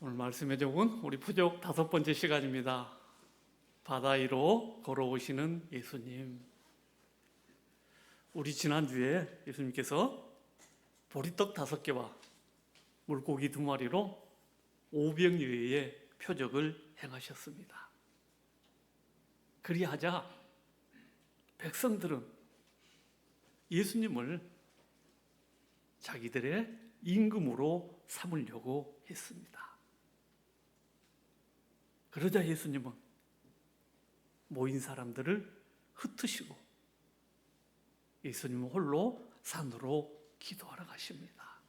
오늘 말씀해 적은 우리 부족 5번째 시간입니다. 바다 위로 걸어오시는 예수님. 우리 지난주에 예수님께서 보리떡 5개와 물고기 2마리로 오병이어의 표적을 행하셨습니다. 그리하자 백성들은 예수님을 자기들의 임금으로 삼으려고 했습니다. 그러자 예수님은 모인 사람들을 흩으시고 예수님은 홀로 산으로 기도하러 가십니다.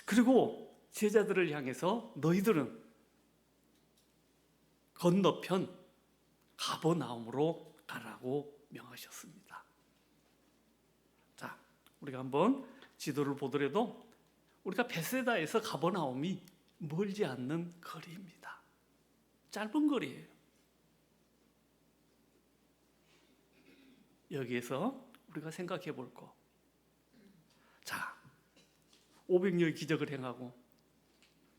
그리고 제자들을 향해서 너희들은 건너편 가버나움으로 가라고 명하셨습니다. 자, 우리가 한번 지도를 보더라도 우리가 베세다에서 가버나움이 멀지 않는 거리입니다. 짧은 거리예요. 여기에서 우리가 생각해 볼 거. 자, 오병이어의 기적을 행하고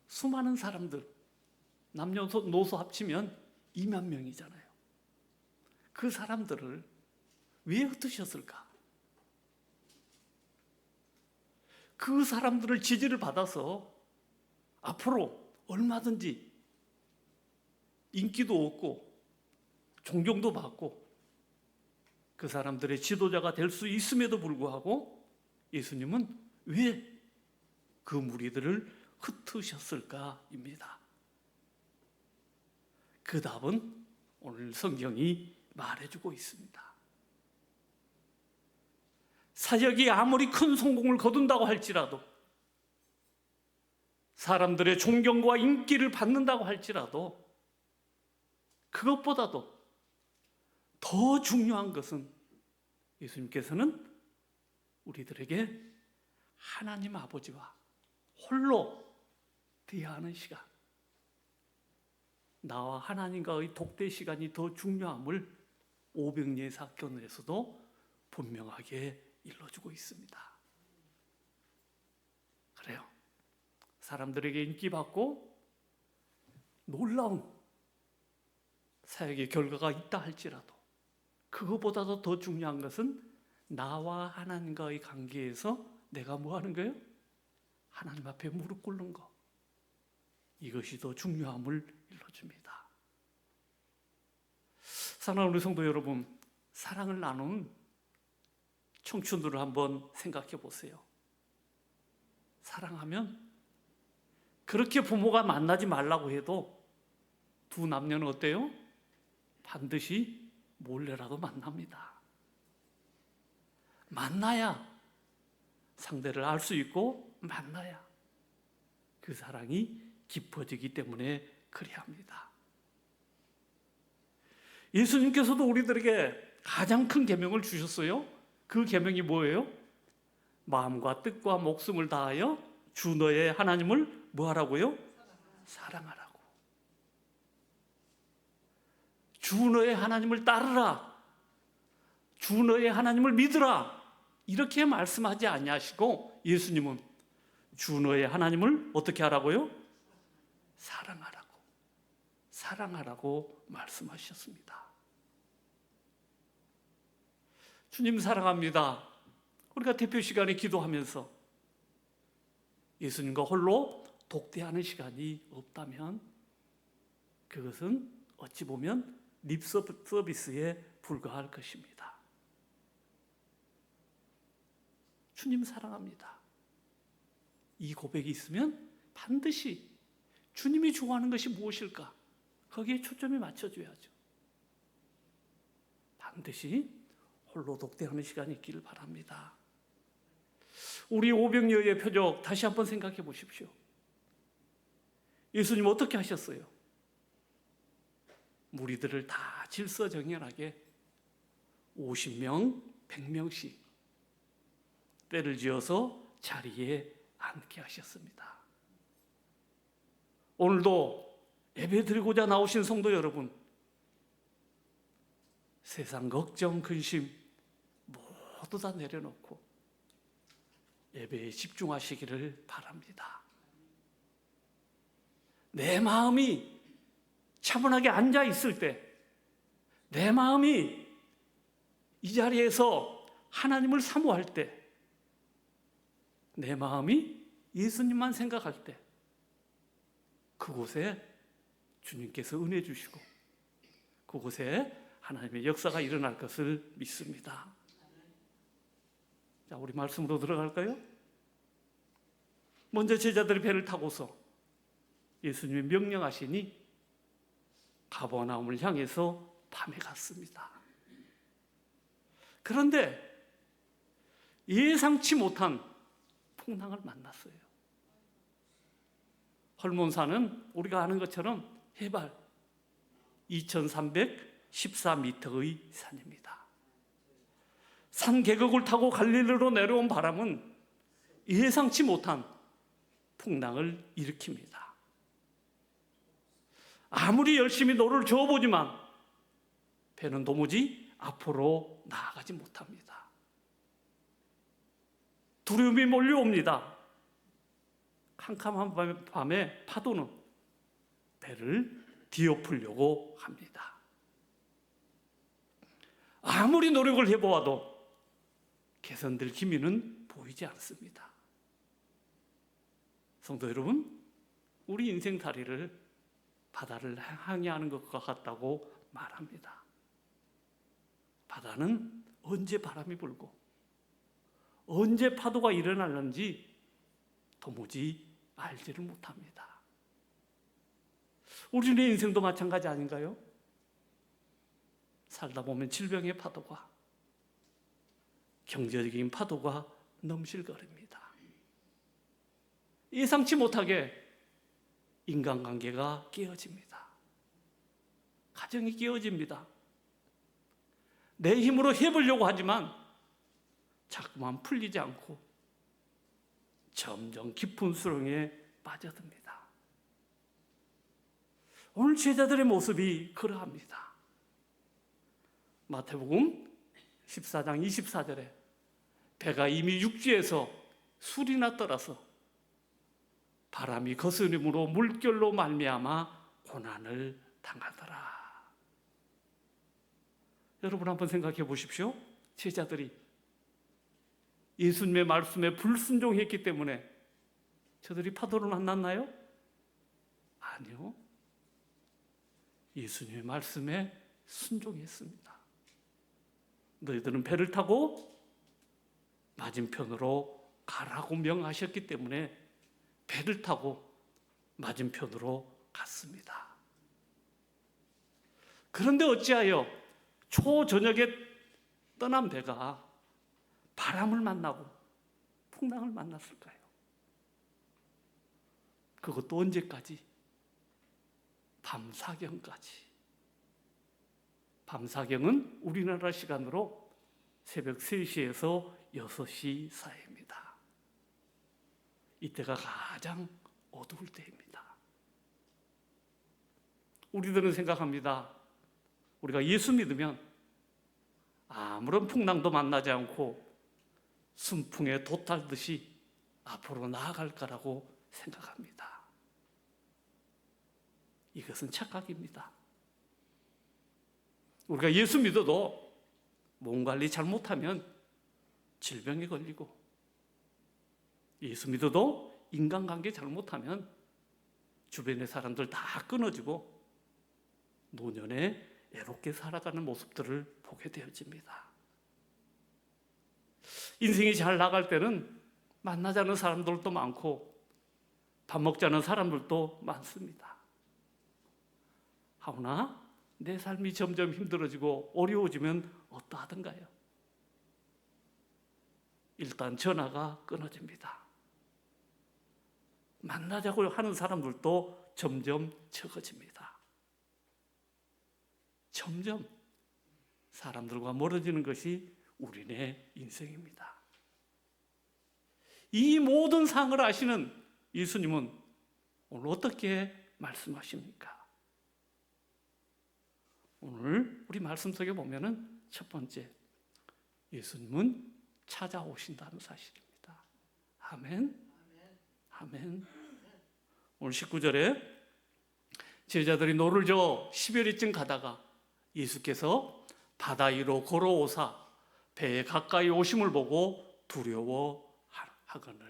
수많은 사람들, 남녀노소 합치면 2만 명이잖아요. 그 사람들을 왜 흩으셨을까? 그 사람들을 지지를 받아서 앞으로 얼마든지 인기도 얻고 존경도 받고 그 사람들의 지도자가 될 수 있음에도 불구하고 예수님은 왜 그 무리들을 흩으셨을까입니다. 그 답은 오늘 성경이 말해주고 있습니다. 사역이 아무리 큰 성공을 거둔다고 할지라도, 사람들의 존경과 인기를 받는다고 할지라도, 그것보다도 더 중요한 것은 예수님께서는 우리들에게 하나님 아버지와 홀로 대화하는 시간, 나와 하나님과의 독대 시간이 더 중요함을 오병이어의 사건에서도 분명하게 일러주고 있습니다. 그래요. 사람들에게 인기받고 놀라운 사역의 결과가 있다 할지라도 그것보다도 더 중요한 것은 나와 하나님과의 관계에서 내가 뭐 하는 거예요? 하나님 앞에 무릎 꿇는 거. 이것이 더 중요함을 일러줍니다. 사랑하는 우리 성도 여러분, 사랑을 나눈 청춘들을 한번 생각해 보세요. 사랑하면 그렇게 부모가 만나지 말라고 해도 두 남녀는 어때요? 반드시 몰래라도 만납니다. 만나야 상대를 알 수 있고 만나야 그 사랑이 깊어지기 때문에 그리합니다. 예수님께서도 우리들에게 가장 큰 계명을 주셨어요. 그 계명이 뭐예요? 마음과 뜻과 목숨을 다하여 주 너의 하나님을 뭐 하라고요? 사랑하라고. 주 너의 하나님을 따르라. 주 너의 하나님을 믿으라. 이렇게 말씀하지 아니하시고 예수님은 주 너의 하나님을 어떻게 하라고요? 사랑하라고. 사랑하라고 말씀하셨습니다. 주님 사랑합니다. 우리가 대표 시간에 기도하면서 예수님과 홀로 독대하는 시간이 없다면 그것은 어찌 보면 립 서비스에 불과할 것입니다. 주님 사랑합니다. 이 고백이 있으면 반드시 주님이 좋아하는 것이 무엇일까? 거기에 초점이 맞춰줘야죠. 반드시 홀로 독대하는 시간이 있기를 바랍니다. 우리 오병이어의 표적 다시 한번 생각해 보십시오. 예수님 어떻게 하셨어요? 무리들을 다 질서정연하게 50명, 100명씩 때를 지어서 자리에 앉게 하셨습니다. 오늘도 예배 드리고자 나오신 성도 여러분, 세상 걱정, 근심 모두 다 내려놓고 예배에 집중하시기를 바랍니다. 내 마음이 차분하게 앉아 있을 때, 내 마음이 이 자리에서 하나님을 사모할 때, 내 마음이 예수님만 생각할 때, 그곳에 주님께서 은혜 주시고 그곳에 하나님의 역사가 일어날 것을 믿습니다. 자, 우리 말씀으로 들어갈까요? 먼저 제자들이 배를 타고서 예수님이 명령하시니 가버나움을 향해서 밤에 갔습니다. 그런데 예상치 못한 풍랑을 만났어요. 헐몬산은 우리가 아는 것처럼 해발 2314m의 산입니다. 산 계곡을 타고 갈릴리로 내려온 바람은 예상치 못한 풍랑을 일으킵니다. 아무리 열심히 노를 저어보지만 배는 도무지 앞으로 나아가지 못합니다. 두려움이 몰려옵니다. 캄캄한 밤에 파도는 배를 뒤엎으려고 합니다. 아무리 노력을 해보아도 개선될 기미는 보이지 않습니다. 성도 여러분, 우리 인생살이를 바다를 향해 하는 것과 같다고 말합니다. 바다는 언제 바람이 불고 언제 파도가 일어날는지 도무지 알지를 못합니다. 우리의 인생도 마찬가지 아닌가요? 살다 보면 질병의 파도가, 경제적인 파도가 넘실거립니다. 예상치 못하게 인간관계가 깨어집니다. 가정이 깨어집니다. 내 힘으로 해보려고 하지만 자꾸만 풀리지 않고 점점 깊은 수렁에 빠져듭니다. 오늘 제자들의 모습이 그러합니다. 마태복음 14장 24절에 배가 이미 육지에서 술이나 떨어서 바람이 거스림으로 물결로 말미암아 고난을 당하더라. 여러분 한번 생각해 보십시오. 제자들이 예수님의 말씀에 불순종했기 때문에 저들이 파도를 만났나요? 아니요. 예수님의 말씀에 순종했습니다. 너희들은 배를 타고 맞은편으로 가라고 명하셨기 때문에 배를 타고 맞은편으로 갔습니다. 그런데 어찌하여 초저녁에 떠난 배가 바람을 만나고 풍랑을 만났을까요? 그것도 언제까지? 밤사경까지. 밤사경은 우리나라 시간으로 새벽 3시에서 6시 사이입니다. 이때가 가장 어두울 때입니다. 우리들은 생각합니다. 우리가 예수 믿으면 아무런 풍랑도 만나지 않고 순풍에 돛달듯이 앞으로 나아갈 거라고 생각합니다. 이것은 착각입니다. 우리가 예수 믿어도 몸 관리 잘못하면 질병에 걸리고, 예수 믿어도 인간관계 잘못하면 주변의 사람들 다 끊어지고 노년에 애롭게 살아가는 모습들을 보게 되어집니다. 인생이 잘 나갈 때는 만나자는 사람들도 많고 밥 먹자는 사람들도 많습니다. 하오나 내 삶이 점점 힘들어지고 어려워지면 어떠하던가요? 일단 전화가 끊어집니다. 만나자고 하는 사람들도 점점 적어집니다. 점점 사람들과 멀어지는 것이 우리네 인생입니다. 이 모든 상을 아시는 예수님은 오늘 어떻게 말씀하십니까? 오늘 우리 말씀 속에 보면은 첫 번째, 예수님은 찾아오신다는 사실입니다. 아멘. 아멘. 오늘 19절에 제자들이 노를 저 10여리쯤 가다가 예수께서 바다 위로 걸어오사 배에 가까이 오심을 보고 두려워하거늘.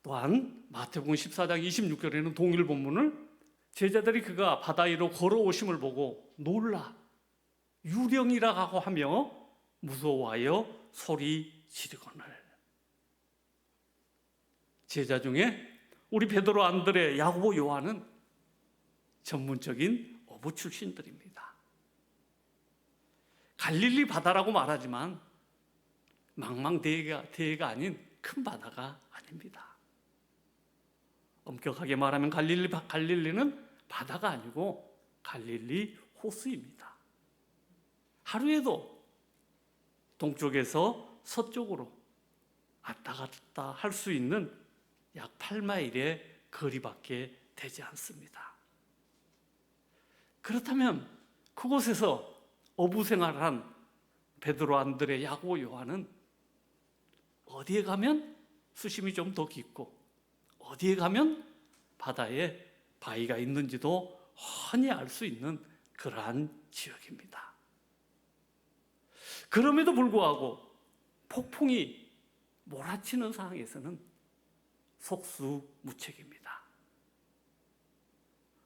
또한 마태복음 14장 26절에는 동일 본문을 제자들이 그가 바다 위로 걸어오심을 보고 놀라 유령이라고 하며 무서워하여 소리 지르거늘. 제자 중에 우리 베드로, 안드레, 야고보, 요한은 전문적인 어부 출신들입니다. 갈릴리 바다라고 말하지만 망망대해가 아닌 큰 바다가 아닙니다. 엄격하게 말하면 갈릴리는 바다가 아니고 갈릴리 호수입니다. 하루에도 동쪽에서 서쪽으로 왔다 갔다 할 수 있는 약 8마일의 거리밖에 되지 않습니다. 그렇다면 그곳에서 어부 생활한 베드로, 안드레, 야고보, 요한은 어디에 가면 수심이 좀 더 깊고 어디에 가면 바다에 바위가 있는지도 훤히 알 수 있는 그러한 지역입니다. 그럼에도 불구하고 폭풍이 몰아치는 상황에서는 속수무책입니다.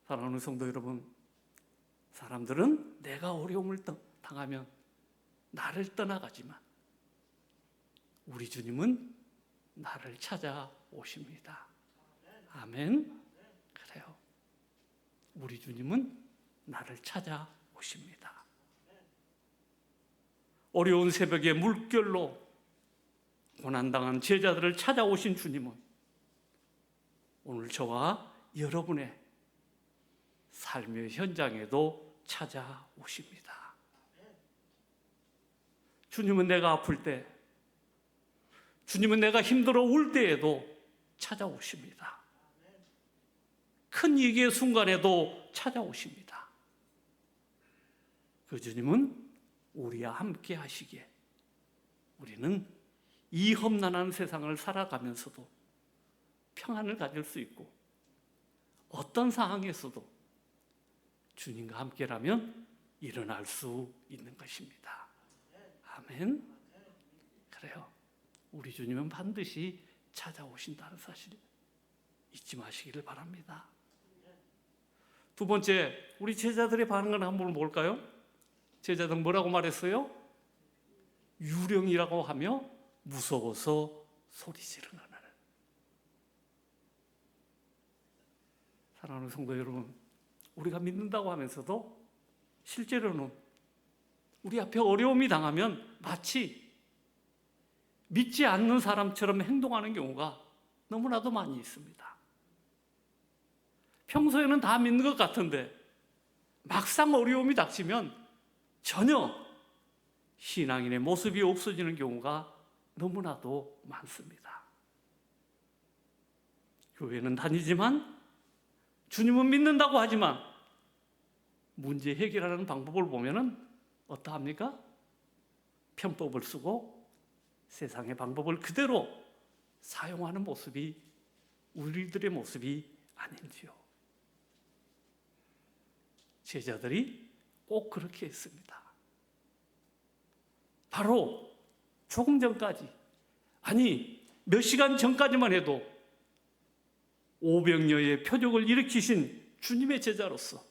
사랑하는 성도 여러분, 사람들은 내가 어려움을 당하면 나를 떠나가지만 우리 주님은 나를 찾아오십니다. 아멘. 그래요. 우리 주님은 나를 찾아오십니다. 어려운 새벽에 물결로 고난당한 제자들을 찾아오신 주님은 오늘 저와 여러분의 삶의 현장에도 찾아오십니다. 주님은 내가 아플 때, 주님은 내가 힘들어 울 때에도 찾아오십니다. 큰 위기의 순간에도 찾아오십니다. 그 주님은 우리와 함께 하시기에 우리는 이 험난한 세상을 살아가면서도 평안을 가질 수 있고 어떤 상황에서도 주님과 함께라면 일어날 수 있는 것입니다. 아멘. 그래요. 우리 주님은 반드시 찾아오신다는 사실 잊지 마시기를 바랍니다. 두 번째, 우리 제자들의 반응을 한번 볼까요? 제자들 뭐라고 말했어요? 유령이라고 하며 무서워서 소리 지르는. 사랑하는 성도 여러분, 우리가 믿는다고 하면서도 실제로는 우리 앞에 어려움이 당하면 마치 믿지 않는 사람처럼 행동하는 경우가 너무나도 많이 있습니다. 평소에는 다 믿는 것 같은데 막상 어려움이 닥치면 전혀 신앙인의 모습이 없어지는 경우가 너무나도 많습니다. 교회는 다니지만 주님은 믿는다고 하지만 문제 해결하는 방법을 보면은 어떠합니까? 편법을 쓰고 세상의 방법을 그대로 사용하는 모습이 우리들의 모습이 아닌지요. 제자들이 꼭 그렇게 했습니다. 바로 조금 전까지, 아니 몇 시간 전까지만 해도 500여의 표적을 일으키신 주님의 제자로서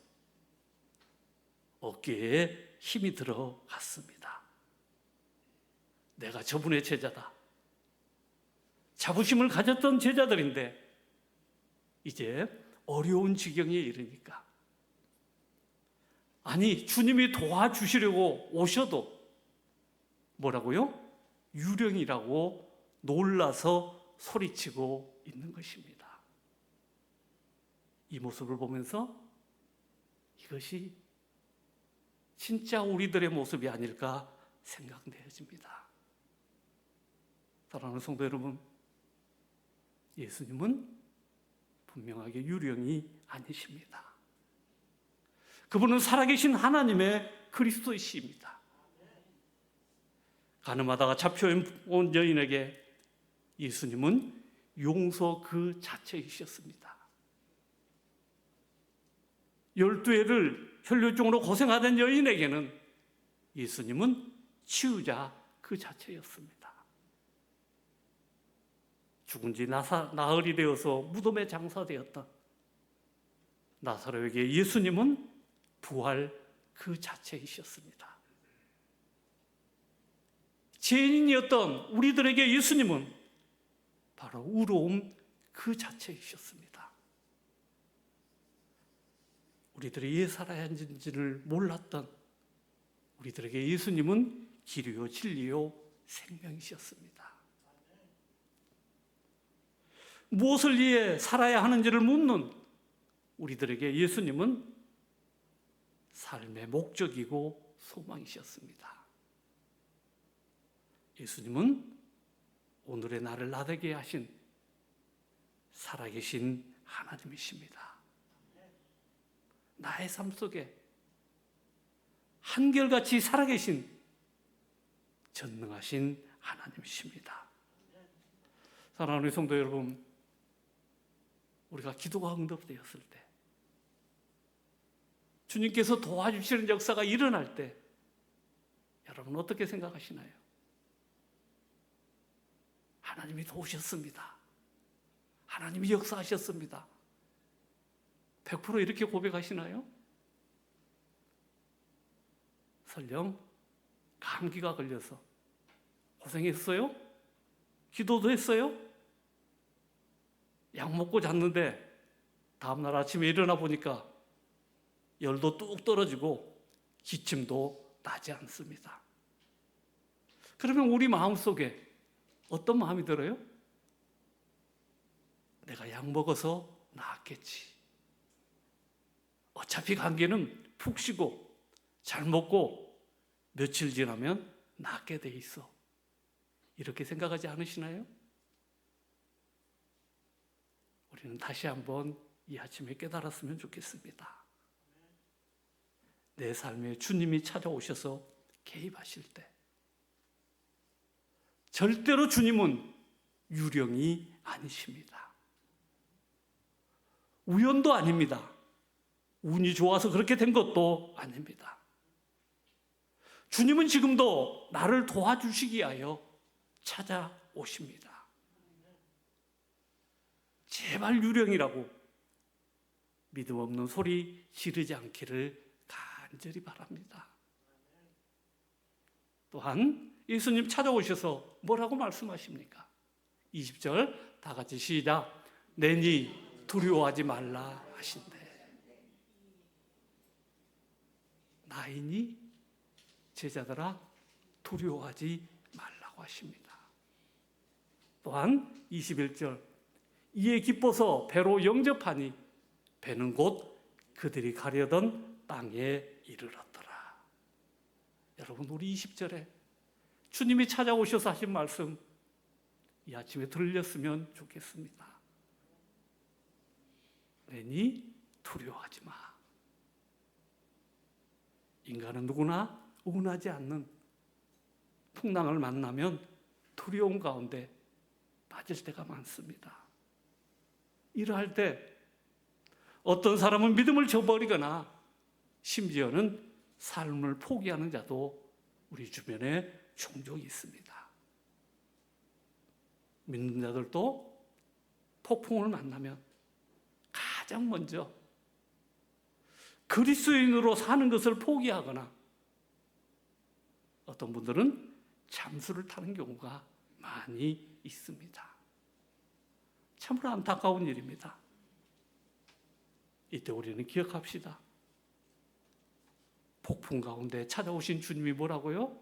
어깨에 힘이 들어갔습니다. 내가 저분의 제자다. 자부심을 가졌던 제자들인데 이제 어려운 지경에 이르니까, 아니 주님이 도와주시려고 오셔도 뭐라고요? 유령이라고 놀라서 소리치고 있는 것입니다. 이 모습을 보면서 이것이 진짜 우리들의 모습이 아닐까 생각되어집니다. 사랑하는 성도 여러분, 예수님은 분명하게 유령이 아니십니다. 그분은 살아계신 하나님의 그리스도이십니다. 가늠하다가 잡혀온 여인에게 예수님은 용서 그 자체이셨습니다. 12해를 혈류증으로 고생하던 여인에게는 예수님은 치유자 그 자체였습니다. 죽은 지 나흘이 되어서 무덤에 장사되었던 나사로에게 예수님은 부활 그 자체이셨습니다. 죄인이었던 우리들에게 예수님은 바로 의로움 그 자체이셨습니다. 우리들이 왜 살아야 하는지를 몰랐던 우리들에게 예수님은 길이요 진리요 생명이셨습니다. 무엇을 위해 살아야 하는지를 묻는 우리들에게 예수님은 삶의 목적이고 소망이셨습니다. 예수님은 오늘의 나를 나되게 하신 살아계신 하나님이십니다. 나의 삶 속에 한결같이 살아계신 전능하신 하나님이십니다. 사랑하는 성도 여러분, 우리가 기도가 응답되었을 때, 주님께서 도와주시는 역사가 일어날 때 여러분 어떻게 생각하시나요? 하나님이 도우셨습니다. 하나님이 역사하셨습니다. 100% 이렇게 고백하시나요? 설령 감기가 걸려서 고생했어요? 기도도 했어요? 약 먹고 잤는데 다음날 아침에 일어나 보니까 열도 뚝 떨어지고 기침도 나지 않습니다. 그러면 우리 마음속에 어떤 마음이 들어요? 내가 약 먹어서 나았겠지. 어차피 감기는 푹 쉬고 잘 먹고 며칠 지나면 낫게 돼 있어. 이렇게 생각하지 않으시나요? 우리는 다시 한번 이 아침에 깨달았으면 좋겠습니다. 내 삶에 주님이 찾아오셔서 개입하실 때 절대로 주님은 유령이 아니십니다. 우연도 아닙니다. 운이 좋아서 그렇게 된 것도 아닙니다. 주님은 지금도 나를 도와주시기 위하여 찾아오십니다. 제발 유령이라고 믿음 없는 소리 지르지 않기를 간절히 바랍니다. 또한 예수님 찾아오셔서 뭐라고 말씀하십니까? 20절 다 같이 시작. 내니 두려워하지 말라 하신대. 나이니 제자들아 두려워하지 말라고 하십니다. 또한 21절 이에 기뻐서 배로 영접하니 배는 곧 그들이 가려던 땅에 이르렀더라. 여러분 우리 20절에 주님이 찾아오셔서 하신 말씀 이 아침에 들렸으면 좋겠습니다. 내니 두려워하지 마. 인간은 누구나 원하지 않는 풍랑을 만나면 두려움 가운데 빠질 때가 많습니다. 이러할 때 어떤 사람은 믿음을 저버리거나 심지어는 삶을 포기하는 자도 우리 주변에 종종 있습니다. 믿는 자들도 폭풍을 만나면 가장 먼저 그리스도인으로 사는 것을 포기하거나 어떤 분들은 잠수를 타는 경우가 많이 있습니다. 참으로 안타까운 일입니다. 이때 우리는 기억합시다. 폭풍 가운데 찾아오신 주님이 뭐라고요?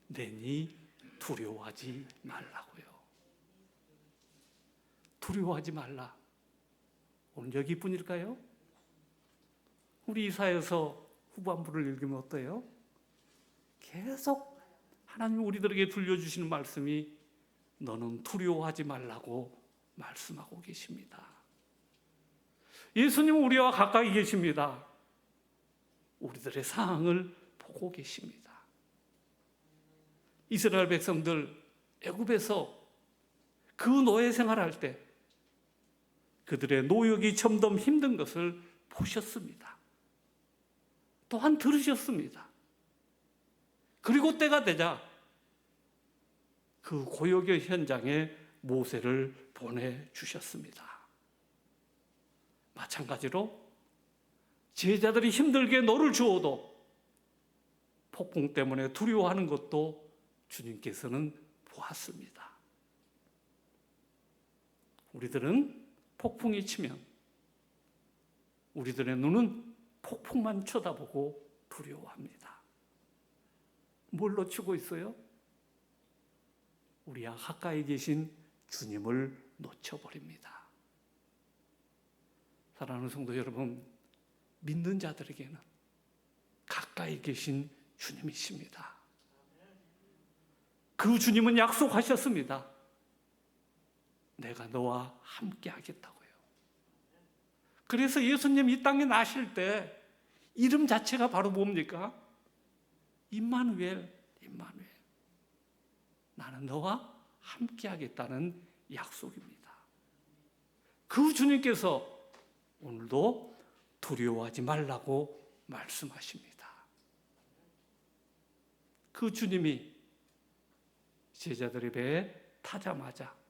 내니 두려워하지 말라고요. 두려워하지 말라. 오늘 여기뿐일까요? 우리 이사에서 후반부를 읽으면 어때요? 계속 하나님 우리들에게 들려주시는 말씀이 너는 두려워하지 말라고 말씀하고 계십니다. 예수님은 우리와 가까이 계십니다. 우리들의 상황을 보고 계십니다. 이스라엘 백성들 애굽에서 그 노예 생활할 때 그들의 노역이 점점 힘든 것을 보셨습니다. 또한 들으셨습니다. 그리고 때가 되자 그 고역의 현장에 모세를 보내주셨습니다. 마찬가지로 제자들이 힘들게 노를 주어도 폭풍 때문에 두려워하는 것도 주님께서는 보았습니다. 우리들은 폭풍이 치면 우리들의 눈은 폭풍만 쳐다보고 두려워합니다. 뭘 놓치고 있어요? 우리와 가까이 계신 주님을 놓쳐버립니다. 사랑하는 성도 여러분, 믿는 자들에게는 가까이 계신 주님이십니다. 그 주님은 약속하셨습니다. 내가 너와 함께 하겠다고요. 그래서 예수님 이 땅에 나실 때 이름 자체가 바로 뭡니까? 임마누엘, 임마누엘. 나는 너와 함께 하겠다는 약속입니다. 그 주님께서 오늘도 두려워하지 말라고 말씀하십니다. 그 주님이 제자들의 배에 타자마자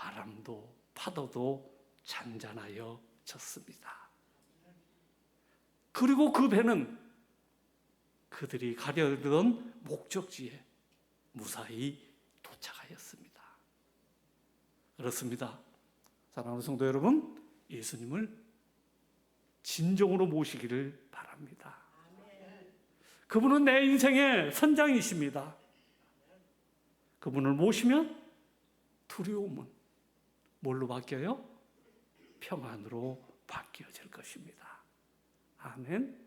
바람도 파도도 잔잔하여 졌습니다. 그리고 그 배는 그들이 가려던 목적지에 무사히 도착하였습니다. 그렇습니다. 사랑하는 성도 여러분, 예수님을 진정으로 모시기를 바랍니다. 그분은 내 인생의 선장이십니다. 그분을 모시면 두려움은 뭘로 바뀌어요? 평안으로 바뀌어질 것입니다. 아멘.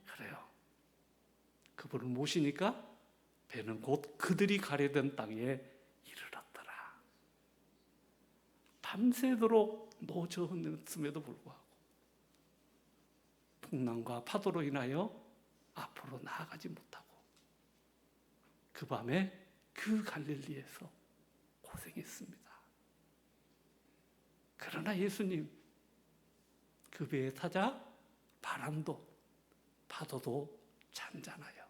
그래요. 그분을 모시니까 배는 곧 그들이 가려던 땅에 이르렀더라. 밤새도록 노저었음에도 불구하고 풍랑과 파도로 인하여 앞으로 나아가지 못하고 그 밤에 그 갈릴리에서 고생했습니다. 그러나 예수님 그 배에 타자 바람도 파도도 잔잔하여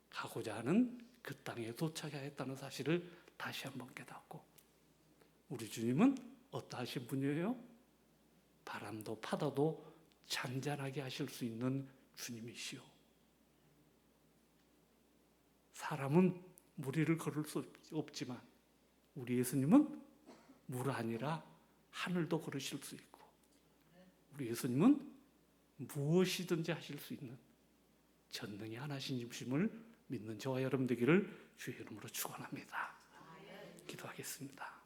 가고자 하는 그 땅에 도착하였다는 사실을 다시 한번 깨닫고 우리 주님은 어떠하신 분이에요? 바람도 파도도 잔잔하게 하실 수 있는 주님이시오. 사람은 무리를 걸을 수 없지만 우리 예수님은 물 아니라 하늘도 걸으실 수 있고 우리 예수님은 무엇이든지 하실 수 있는 전능이 하나신 주심을 믿는 저와 여러분 되기를 주의 이름으로 축원합니다. 기도하겠습니다.